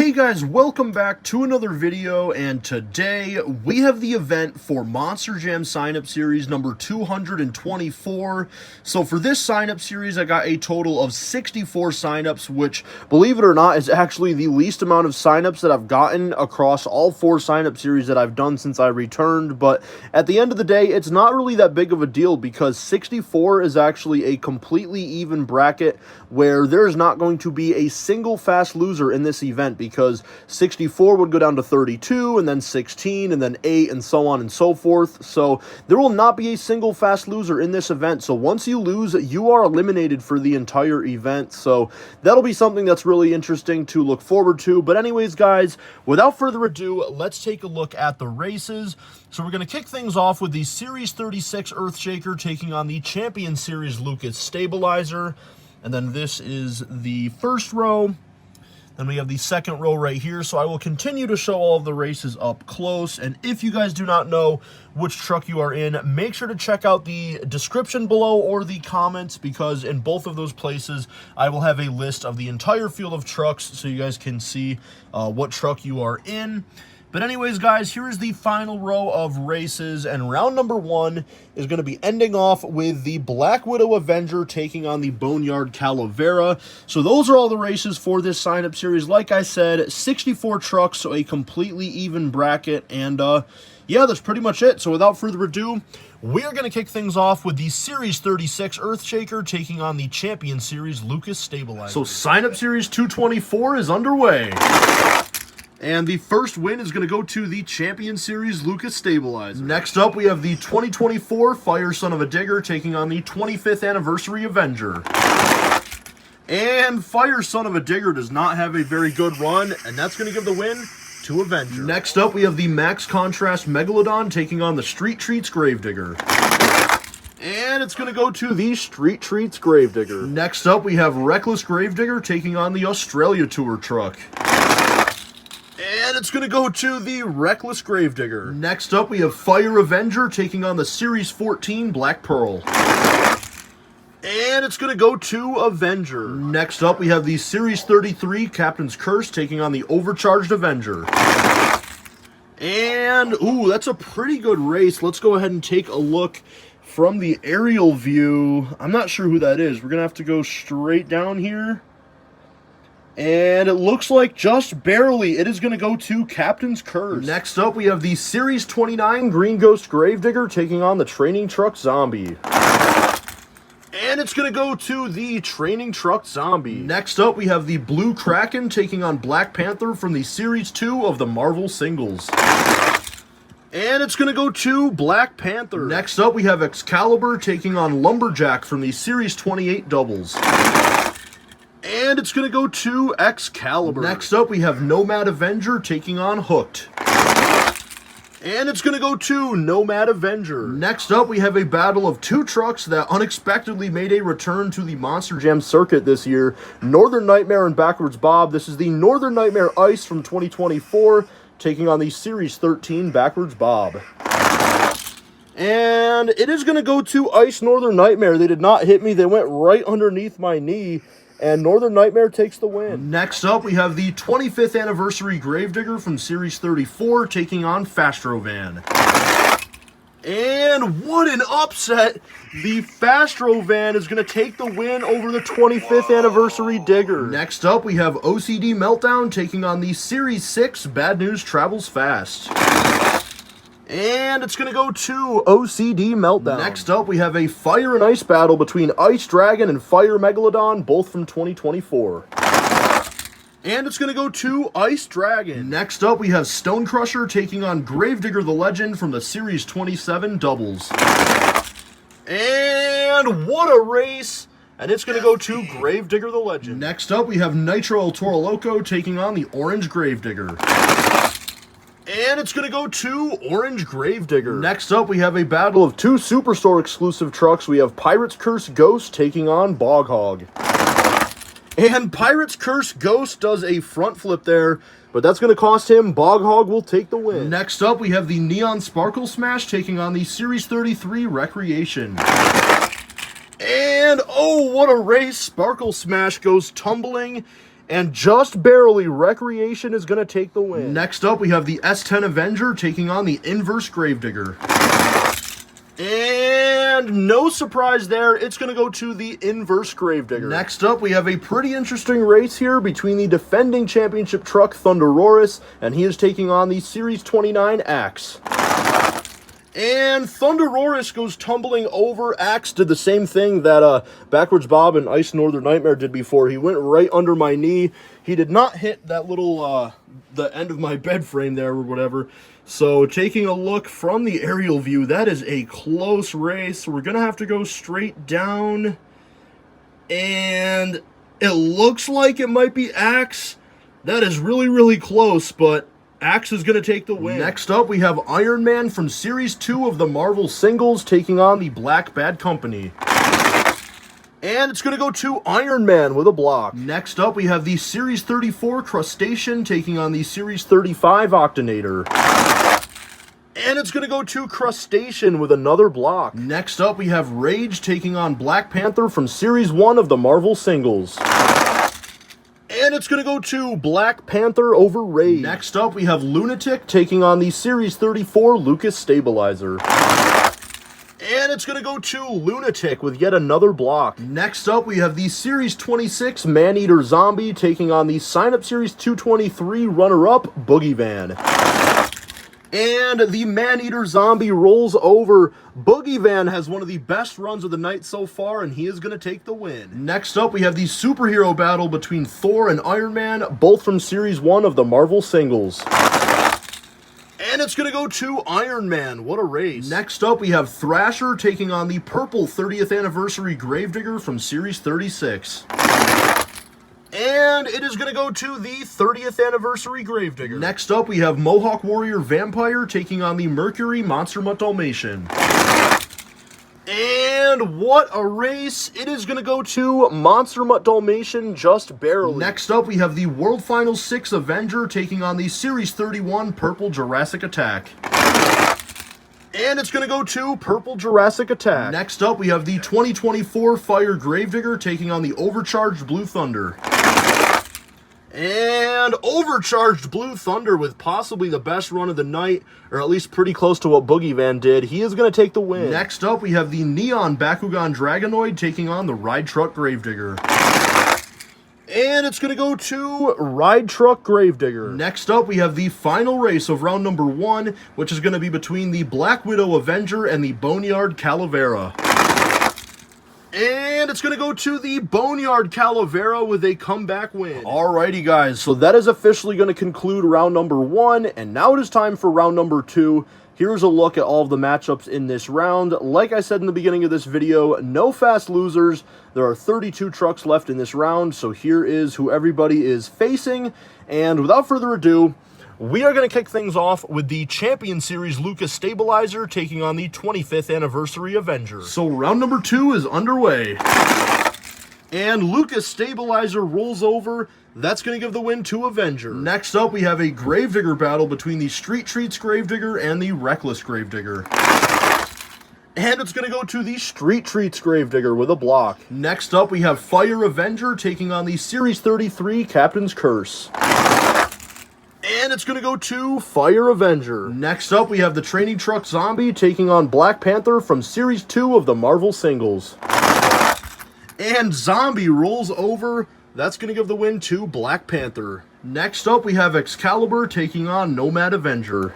Hey guys, welcome back to another video, and today we have the event for Monster Jam sign-up series number 224. So for this sign-up series, I got a total of 64 sign-ups, which, believe it or not, is actually the least amount of sign-ups that I've gotten across all 4 sign-up series that I've done since I returned. But at the end of the day, it's not really that big of a deal because 64 is actually a completely even bracket where there's not going to be a single fast loser in this event, because 64 would go down to 32, and then 16, and then 8, and so on and so forth. So there will not be a single fast loser in this event. So once you lose, you are eliminated for the entire event. So that'll be something that's really interesting to look forward to. But anyways, guys, without further ado, let's take a look at the races. So we're going to kick things off with the Series 36 Earthshaker taking on the Champion Series Lucas Stabilizer. And then this is the first row. Then we have the second row right here. So I will continue to show all of the races up close. And if you guys do not know which truck you are in, make sure to check out the description below or the comments, because in both of those places, I will have a list of the entire field of trucks so you guys can see what truck you are in. But anyways, guys, here is the final row of races, and round number 1 is going to be ending off with the Black Widow Avenger taking on the Boneyard Calavera. So those are all the races for this sign-up series. Like I said, 64 trucks, so a completely even bracket, and yeah, that's pretty much it. So without further ado, we're going to kick things off with the Series 36 Earthshaker taking on the Champion Series Lucas Stabilizer. So sign-up series 224 is underway. And the first win is going to go to the Champion Series Lucas Stabilizer. Next up, we have the 2024 Fire Son-Uva taking on the 25th Anniversary Avenger. And Fire Son-Uva does not have a very good run, and that's going to give the win to Avenger. Next up, we have the Max Contrast Megalodon taking on the Street Treats Gravedigger. And it's going to go to the Street Treats Gravedigger. Next up, we have Reckless Gravedigger taking on the Australia Tour truck. And it's going to go to the Reckless Gravedigger. Next up, we have Fire Avenger taking on the Series 14 Black Pearl. And it's going to go to Avenger. Next up, we have the Series 33 Captain's Curse taking on the Overcharged Avenger. And, ooh, that's a pretty good race. Let's go ahead and take a look from the aerial view. I'm not sure who that is. We're going to have to go straight down here. And it looks like just barely it is going to go to Captain's Curse. Next up, we have the Series 29 Green Ghost Gravedigger taking on the Training Truck Zombie. And it's going to go to the Training Truck Zombie. Next up, we have the Blue Kraken taking on Black Panther from the Series 2 of the Marvel Singles. And it's going to go to Black Panther. Next up, we have Excalibur taking on Lumberjack from the Series 28 Doubles. And it's going to go to Excalibur. Next up, we have Nomad Avenger taking on Hooked. And it's going to go to Nomad Avenger. Next up, we have a battle of 2 trucks that unexpectedly made a return to the Monster Jam circuit this year. Northern Nightmare and Backwards Bob. This is the Northern Nightmare Ice from 2024 taking on the Series 13 Backwards Bob. And it is going to go to Ice Northern Nightmare. They did not hit me. They went right underneath my knee. And Northern Nightmare takes the win. Next up, we have the 25th Anniversary Gravedigger from Series 34 taking on Fastro Van. And what an upset! The Fastro Van is going to take the win over the 25th Anniversary Digger. Next up, we have OCD Meltdown taking on the Series 6 Bad News Travels Fast. And it's going to go to OCD Meltdown. Next up, we have a Fire and Ice battle between Ice Dragon and Fire Megalodon, both from 2024. And it's going to go to Ice Dragon. Next up, we have Stone Crusher taking on Gravedigger the Legend from the Series 27 Doubles. And what a race! And it's going to go to Gravedigger the Legend. Next up, we have Nitro El Toro Loco taking on the Orange Gravedigger. And it's going to go to Orange Gravedigger. Next up, we have a battle of 2 Superstore exclusive trucks. We have Pirate's Curse Ghost taking on Bog Hog. And Pirate's Curse Ghost does a front flip there, but that's going to cost him. Bog Hog will take the win. Next up, we have the Neon Sparkle Smash taking on the Series 33 Recreation. And, oh, what a race. Sparkle Smash goes tumbling And just barely, Recreation is going to take the win. Next up, we have the S10 Avenger taking on the Inverse Gravedigger. And no surprise there, it's going to go to the Inverse Gravedigger. Next up, we have a pretty interesting race here between the defending championship truck ThunderROARus, and he is taking on the Series 29 Axe. And ThunderROARus goes tumbling over. Axe did the same thing that Backwards Bob and Ice Northern Nightmare did before. He went right under my knee. He did not hit that little, the end of my bed frame there or whatever. So taking a look from the aerial view, that is a close race. We're going to have to go straight down. And it looks like it might be Axe. That is really, really close, but Axe is going to take the win. Next up, we have Iron Man from Series 2 of the Marvel Singles taking on the Black Bad Company. And it's going to go to Iron Man with a block. Next up, we have the Series 34 Crustacean taking on the Series 35 Octonator. And it's going to go to Crustacean with another block. Next up, we have Rage taking on Black Panther from Series 1 of the Marvel Singles. And it's going to go to Black Panther over Rage. Next up, we have Lunatic taking on the Series 34 Lucas Stabilizer. And it's going to go to Lunatic with yet another block. Next up, we have the Series 26 Maneater Zombie taking on the Sign-Up Series 223 runner-up Boogie Van. And the Maneater Zombie rolls over. Boogie Van has one of the best runs of the night so far, and he is going to take the win. Next up, we have the superhero battle between Thor and Iron Man, both from Series 1 of the Marvel Singles. And it's going to go to Iron Man. What a race. Next up, we have Thrasher taking on the purple 30th Anniversary Gravedigger from Series 36. And it is going to go to the 30th Anniversary Gravedigger. Next up, we have Mohawk Warrior Vampire taking on the Mercury Monster Mutt Dalmatian. And what a race. It is going to go to Monster Mutt Dalmatian just barely. Next up, we have the World Final 6 Avenger taking on the Series 31 Purple Jurassic Attack. And it's going to go to Purple Jurassic Attack. Next up, we have the 2024 Fire Gravedigger taking on the Overcharged Blue Thunder. And Overcharged Blue Thunder with possibly the best run of the night, or at least pretty close to what Boogie Van did. He is going to take the win. Next up, we have the Neon Bakugan Dragonoid taking on the Ride Truck Gravedigger. And it's going to go to Ride Truck Gravedigger. Next up, we have the final race of round number 1, which is going to be between the Black Widow Avenger and the Boneyard Calavera. And it's going to go to the Boneyard Calavera with a comeback win. Alrighty, guys, so that is officially going to conclude round number 1, and now it is time for round number 2. Here's a look at all of the matchups in this round. Like I said in the beginning of this video, no fast losers. There are 32 trucks left in this round, so here is who everybody is facing. And without further ado, we are going to kick things off with the Champion Series Lucas Stabilizer taking on the 25th Anniversary Avenger. So round number 2 is underway. And Lucas Stabilizer rolls over. That's going to give the win to Avenger. Next up, we have a Gravedigger battle between the Street Treats Gravedigger and the Reckless Gravedigger. And it's going to go to the Street Treats Gravedigger with a block. Next up, we have Fire Avenger taking on the Series 33 Captain's Curse. And it's going to go to Fire Avenger. Next up, we have the Training Truck Zombie taking on Black Panther from Series 2 of the Marvel Singles. And Zombie rolls over. That's going to give the win to Black Panther. Next up, we have Excalibur taking on Nomad Avenger.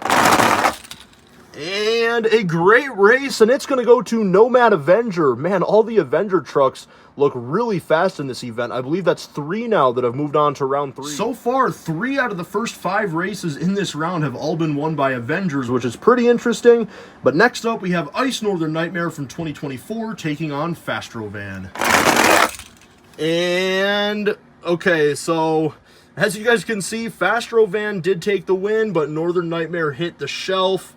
And a great race, and it's going to go to Nomad Avenger. Man, all the Avenger trucks look really fast in this event. I believe that's 3 now that have moved on to round 3. So far, 3 out of the first 5 races in this round have all been won by Avengers, which is pretty interesting. But next up, we have Ice Northern Nightmare from 2024 taking on Fastro Van. And, okay, so as you guys can see, Fastro Van did take the win, but Northern Nightmare hit the shelf.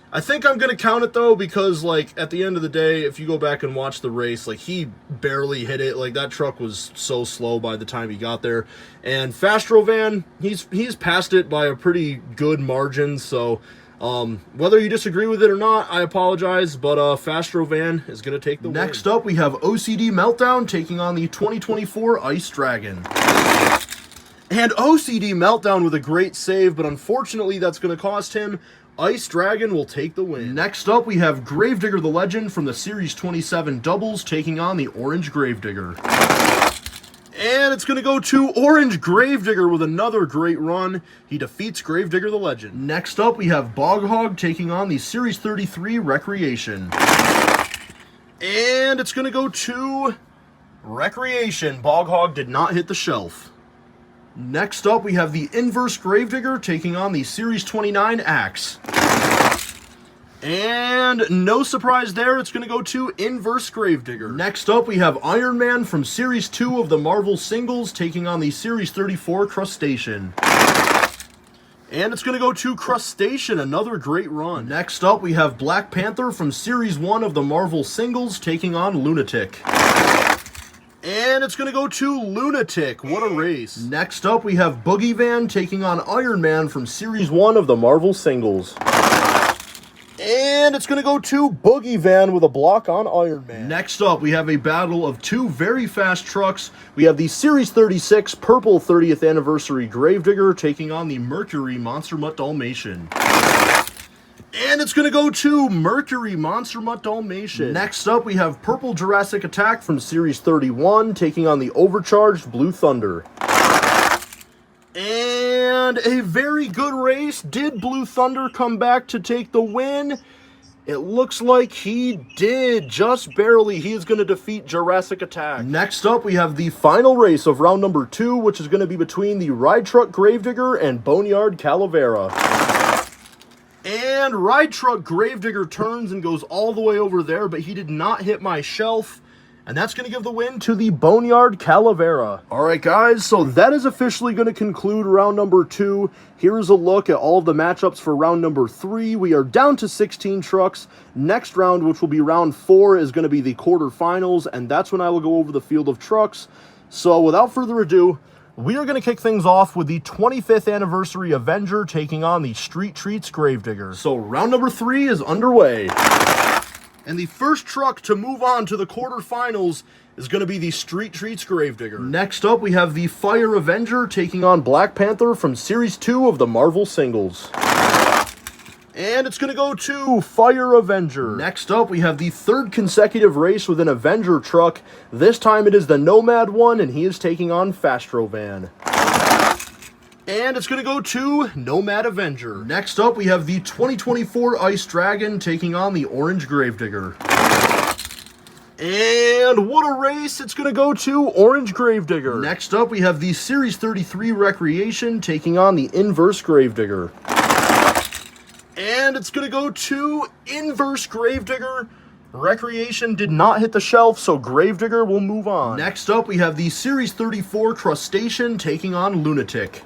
I think I'm going to count it, though, because, like, at the end of the day, if you go back and watch the race, like, he barely hit it. Like, that truck was so slow by the time he got there. And Fastro Van, he's passed it by a pretty good margin, so whether you disagree with it or not, I apologize, but Fastro Van is going to take the win. Next up, we have OCD Meltdown taking on the 2024 Ice Dragon. And OCD Meltdown with a great save, but unfortunately that's going to cost him. Ice Dragon will take the win. Next up, we have Gravedigger the Legend from the Series 27 doubles taking on the Orange Gravedigger. And it's going to go to Orange Gravedigger with another great run. He defeats Gravedigger the Legend. Next up, we have Bog Hog taking on the Series 33 Recreation. And it's going to go to Recreation. Bog Hog did not hit the shelf. Next up, we have the Inverse Gravedigger taking on the Series 29 Axe. And no surprise there, it's going to go to Inverse Gravedigger. Next up, we have Iron Man from Series 2 of the Marvel Singles taking on the Series 34 Crustacean. And it's going to go to Crustacean, another great run. Next up, we have Black Panther from Series 1 of the Marvel Singles taking on Lunatic. And it's going to go to Lunatic. What a race. Next up, we have Boogie Van taking on Iron Man from Series 1 of the Marvel Singles. And it's going to go to Boogie Van with a block on Iron Man. Next up, we have a battle of two very fast trucks. We have the Series 36 Purple 30th Anniversary Gravedigger taking on the Mercury Monster Mutt Dalmatian. And it's going to go to Mercury Monster Mutt Dalmatian. Next up, we have Purple Jurassic Attack from Series 31 taking on the Overcharged Blue Thunder. And a very good race. Did Blue Thunder come back to take the win? It looks like he did, just barely. He is going to defeat Jurassic Attack. Next up, we have the final race of round number 2, which is going to be between the Ride Truck Gravedigger and Boneyard Calavera. And Ride Truck Gravedigger turns and goes all the way over there, but he did not hit my shelf. And that's going to give the win to the Boneyard Calavera. Alright guys, so that is officially going to conclude round number 2. Here's a look at all of the matchups for round number 3. We are down to 16 trucks. Next round, which will be round 4, is going to be the quarterfinals, and that's when I will go over the field of trucks. So without further ado, we are going to kick things off with the 25th Anniversary Avenger taking on the Street Treats Gravedigger. So round number 3 is underway. And the first truck to move on to the quarterfinals is going to be the Street Treats Gravedigger. Next up, we have the Fire Avenger taking on Black Panther from Series 2 of the Marvel Singles. And it's going to go to Fire Avenger. Next up, we have the third consecutive race with an Avenger truck. This time it is the Nomad one, and he is taking on Fastro Van. And it's going to go to Nomad Avenger. Next up, we have the 2024 Ice Dragon taking on the Orange Gravedigger. And what a race! It's going to go to Orange Gravedigger. Next up, we have the Series 33 Recreation taking on the Inverse Gravedigger. And it's going to go to Inverse Gravedigger. Recreation did not hit the shelf, so Gravedigger will move on. Next up, we have the Series 34 Crustacean taking on Lunatic.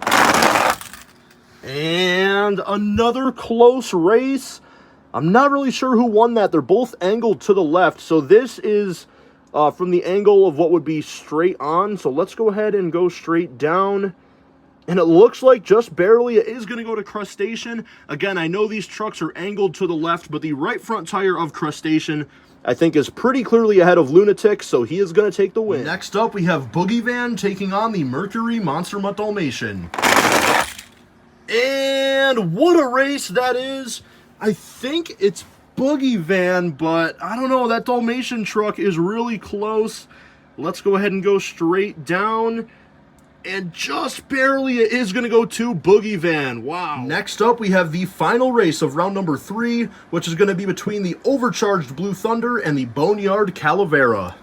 And another close race. I'm not really sure who won that. They're both angled to the left, so this is from the angle of what would be straight on. So let's go ahead and go straight down. And it looks like just barely it is going to go to Crustacean. Again, I know these trucks are angled to the left, but the right front tire of Crustacean, I think, is pretty clearly ahead of Lunatic, so he is going to take the win. Next up, we have Boogie Van taking on the Mercury Monster Mutt Dalmatian. And what a race that is. I think it's Boogie Van, but I don't know. That Dalmatian truck is really close. Let's go ahead and go straight down. And just barely it is going to go to Boogie Van. Wow. Next up, we have the final race of round number 3, which is going to be between the Overcharged Blue Thunder and the Boneyard Calavera.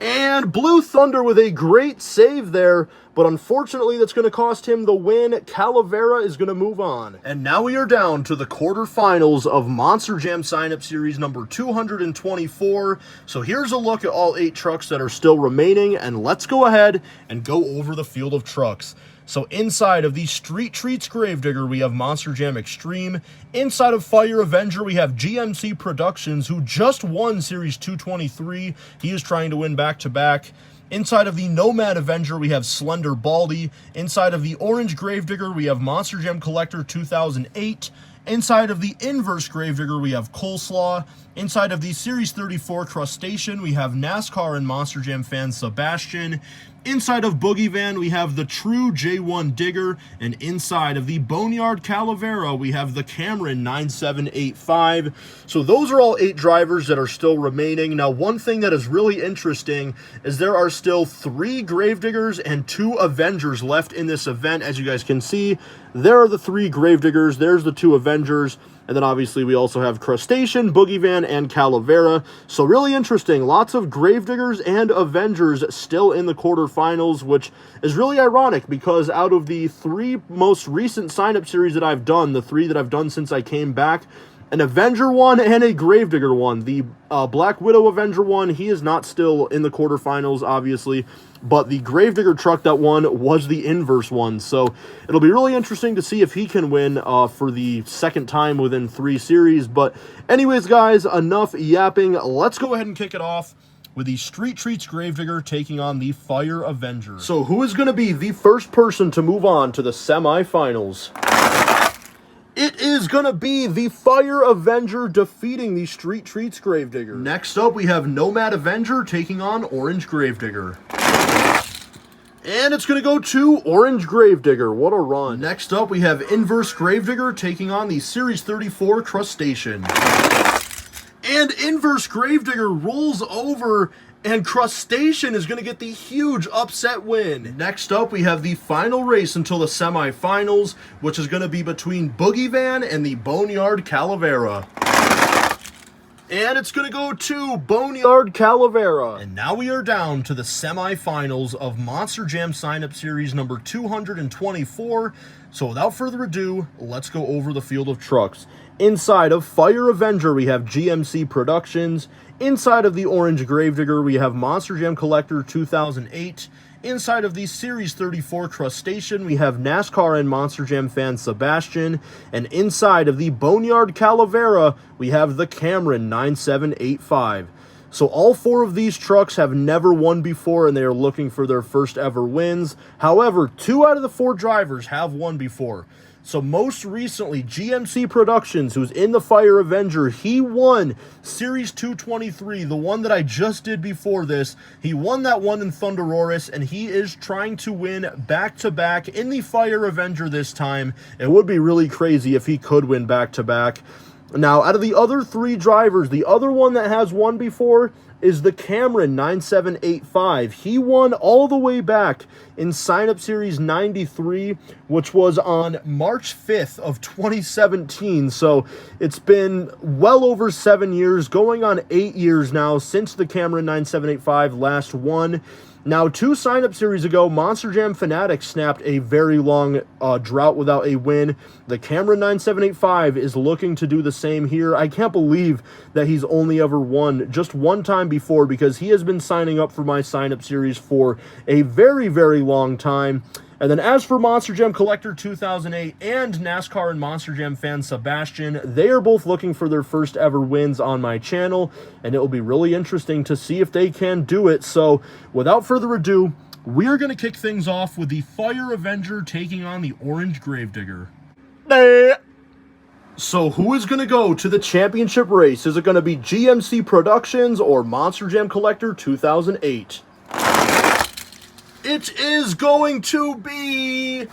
And Blue Thunder with a great save there, but unfortunately that's going to cost him the win. Calavera is going to move on. And now we are down to the quarterfinals of Monster Jam Sign-Up Series number 224. So here's a look at all 8 trucks that are still remaining, and let's go ahead and go over the field of trucks. So inside of the Street Treats Gravedigger, we have Monster Jam Extreme. Inside of Fire Avenger, we have GMC Productions, who just won Series 223. He is trying to win back-to-back. Inside of the Nomad Avenger, we have Slender Baldy. Inside of the Orange Gravedigger, we have Monster Jam Collector 2008. Inside of the Inverse Gravedigger, we have Coleslaw. Inside of the Series 34 Crustacean, we have NASCAR and Monster Jam fan Sebastian. Inside of Boogie Van, we have the True J1 Digger, and inside of the Boneyard Calavera, we have the Cameron 9785. So those are all 8 drivers that are still remaining. Now, one thing that is really interesting is there are still 3 Gravediggers and 2 Avengers left in this event. As you guys can see, there are the 3 Gravediggers, there's the 2 Avengers, and then obviously we also have Crustacean, Boogie Van, and Calavera. So really interesting. Lots of Gravediggers and Avengers still in the quarterfinals, which is really ironic because out of the 3 most recent sign-up series that I've done, the 3 that I've done since I came back, an Avenger one and a Gravedigger one. The Black Widow Avenger one, he is not still in the quarterfinals, obviously, but the Gravedigger truck that won was the inverse one, so it'll be really interesting to see if he can win for the 2nd time within 3 series. But anyways, guys, enough yapping. Let's go ahead and kick it off with the Street Treats Gravedigger taking on the Fire Avenger. So who is going to be the first person to move on to the semifinals? It is going to be the Fire Avenger defeating the Street Treats Gravedigger. Next up, we have Nomad Avenger taking on Orange Gravedigger. And it's going to go to Orange Gravedigger. What a run. Next up, we have Inverse Gravedigger taking on the Series 34 Crustacean. And Inverse Gravedigger rolls over, and Crustacean is going to get the huge upset win. Next up, we have the final race until the semifinals, which is going to be between Boogie Van and the Boneyard Calavera. And it's going to go to Boneyard Calavera. And now we are down to the semifinals of Monster Jam Sign-Up Series number 224. So without further ado, let's go over the field of trucks. Inside of Fire Avenger, we have GMC Productions. Inside of the Orange Gravedigger, we have Monster Jam Collector 2008. Inside of the Series 34 Crustacean, we have NASCAR and Monster Jam fan Sebastian. And inside of the Boneyard Calavera, we have the Cameron 9785. So all 4 of these trucks have never won before, and they are looking for their first ever wins. However, 2 out of the 4 drivers have won before. So most recently, GMC Productions, who's in the Fire Avenger, he won Series 223, the one that I just did before this. He won that one in ThunderROARus, and he is trying to win back-to-back in the Fire Avenger this time. It would be really crazy if he could win back-to-back. Now, out of the other 3 drivers, the other one that has won before is the Cameron 9785. He won all the way back in Sign-Up Series 93, which was on March 5th of 2017. So it's been well over 7 years, going on 8 years now since the Cameron 9785 last won. Now, 2 sign-up series ago, Monster Jam Fanatics snapped a very long drought without a win. The Cameron 9785 is looking to do the same here. I can't believe that he's only ever won just one time before, because he has been signing up for my sign-up series for a very, very long time. And then as for Monster Jam Collector 2008 and NASCAR and Monster Jam fan Sebastian, they are both looking for their first ever wins on my channel, and it will be really interesting to see if they can do it. So without further ado, we are going to kick things off with the Fire Avenger taking on the Orange Gravedigger. So who is going to go to the championship race? Is it going to be GMC Productions or Monster Jam Collector 2008? It is going to be...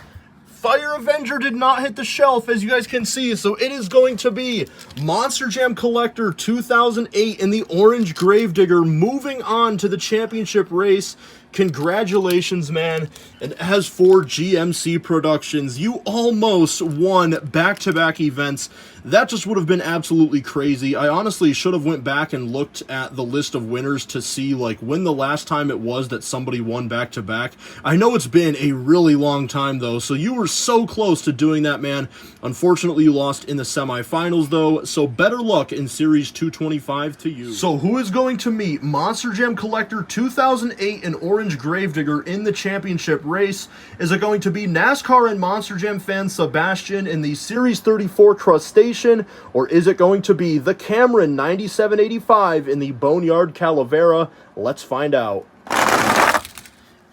Fire Avenger did not hit the shelf, as you guys can see, so it is going to be Monster Jam Collector 2008 and the Orange Gravedigger moving on to the championship race. Congratulations, man. And as for GMC Productions, you almost won back-to-back events. That just would have been absolutely crazy. I honestly should have went back and looked at the list of winners to see like when the last time it was that somebody won back-to-back. I know it's been a really long time though, so you were so close to doing that, man. Unfortunately, you lost in the semifinals though, so better luck in Series 225 to you. So who is going to meet Monster Jam Collector 2008 and Orange Gravedigger in the championship race? Is it going to be NASCAR and Monster Jam fan Sebastian in the Series 34 Crustacean, or is it going to be the Cameron 9785 in the Boneyard Calavera? Let's find out.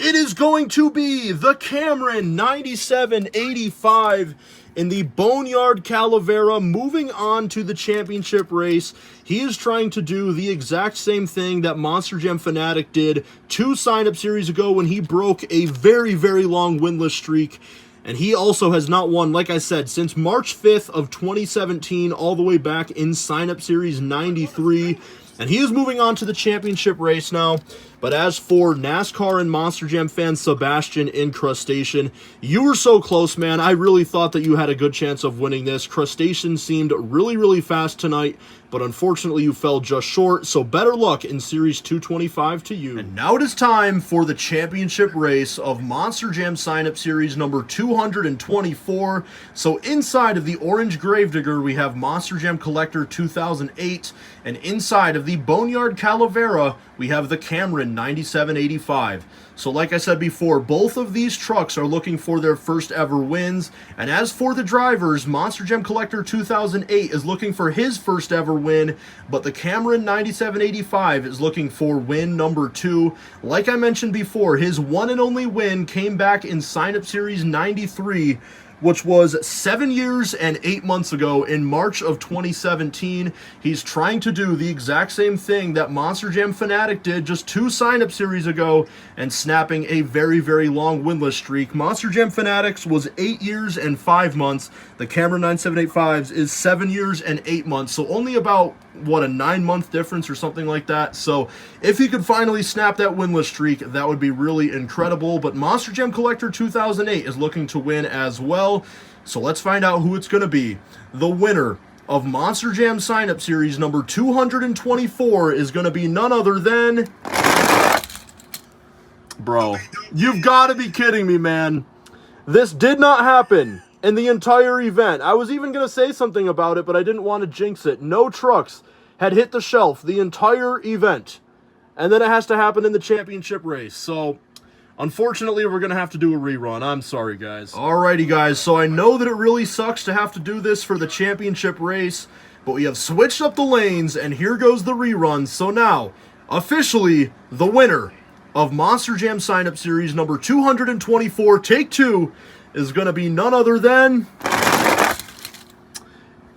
It is going to be the Cameron 9785 in the Boneyard Calavera. Moving on to the championship race, he is trying to do the exact same thing that Monster Jam Fanatic did 2 sign-up series ago when he broke a very, very long winless streak. And he also has not won, like I said, since March 5th of 2017, all the way back in sign-up series 93. And he is moving on to the championship race now. But as for NASCAR and Monster Jam fan Sebastian in Crustacean, you were so close, man. I really thought that you had a good chance of winning this. Crustacean seemed really, really fast tonight, but unfortunately you fell just short. So better luck in Series 225 to you. And now it is time for the championship race of Monster Jam Sign-Up Series number 224. So inside of the Orange Gravedigger, we have Monster Jam Collector 2008. And inside of the Boneyard Calavera, we have the Cameron 9785. So like I said before, both of these trucks are looking for their first ever wins. And as for the drivers, Monster Jam Collector 2008 is looking for his first ever win, but the Cameron 9785 is looking for win number 2. Like I mentioned before, his one and only win came back in Sign-Up Series 93, which was 7 years and 8 months ago in March of 2017. He's trying to do the exact same thing that Monster Jam Fanatic did just 2 sign-up series ago and snapping a very, very long winless streak. Monster Jam Fanatics was 8 years and 5 months. The Cameron 9785's is 7 years and 8 months. So only about, what, a 9-month difference or something like that. So if he could finally snap that winless streak, that would be really incredible. But Monster Jam Collector 2008 is looking to win as well. So let's find out who it's going to be. The winner of Monster Jam Sign-Up Series number 224 is going to be none other than... Bro, you've got to be kidding me, man. This did not happen in the entire event. I was even going to say something about it, but I didn't want to jinx it. No trucks had hit the shelf the entire event. And then it has to happen in the championship race. So... unfortunately, we're going to have to do a rerun. I'm sorry, guys. Alrighty, guys. So I know that it really sucks to have to do this for the championship race, but we have switched up the lanes, and here goes the rerun. So now, officially, the winner of Monster Jam Sign-Up Series number 224, Take 2, is going to be none other than...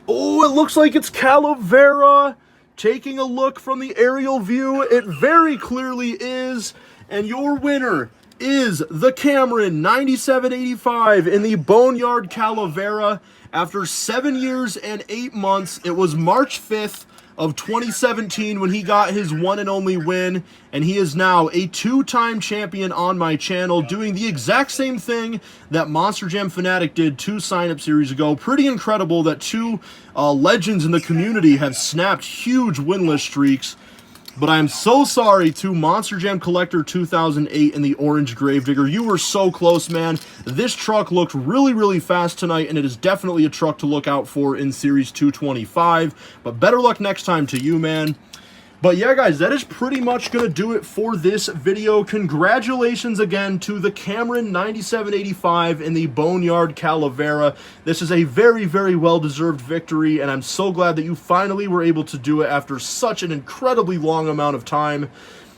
oh, it looks like it's Calavera. Taking a look from the aerial view, it very clearly is. And your winner is the Cameron 9785 in the Boneyard Calavera. After 7 years and 8 months, it was March 5th of 2017 when he got his one and only win, and he is now a 2-time champion on my channel, doing the exact same thing that Monster Jam Fanatic did 2 sign-up series ago. Pretty incredible that 2 legends in the community have snapped huge winless streaks. But I am so sorry to Monster Jam Collector 2008 and the Orange Gravedigger. You were so close, man. This truck looked really, really fast tonight, and it is definitely a truck to look out for in Series 225. But better luck next time to you, man. But yeah, guys, that is pretty much going to do it for this video. Congratulations again to the Cameron 9785 in the Boneyard Calavera. This is a very, very well-deserved victory, and I'm so glad that you finally were able to do it after such an incredibly long amount of time.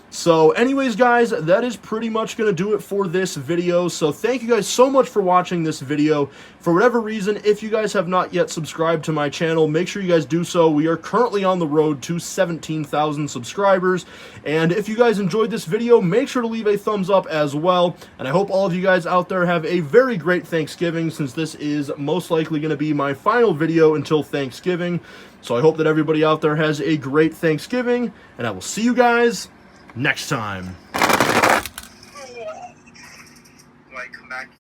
So anyways, guys, that is pretty much going to do it for this video. So thank you guys so much for watching this video. For whatever reason, if you guys have not yet subscribed to my channel, make sure you guys do so. We are currently on the road to 17,000 subscribers. And if you guys enjoyed this video, make sure to leave a thumbs up as well. And I hope all of you guys out there have a very great Thanksgiving, since this is most likely going to be my final video until Thanksgiving. So I hope that everybody out there has a great Thanksgiving, and I will see you guys next time.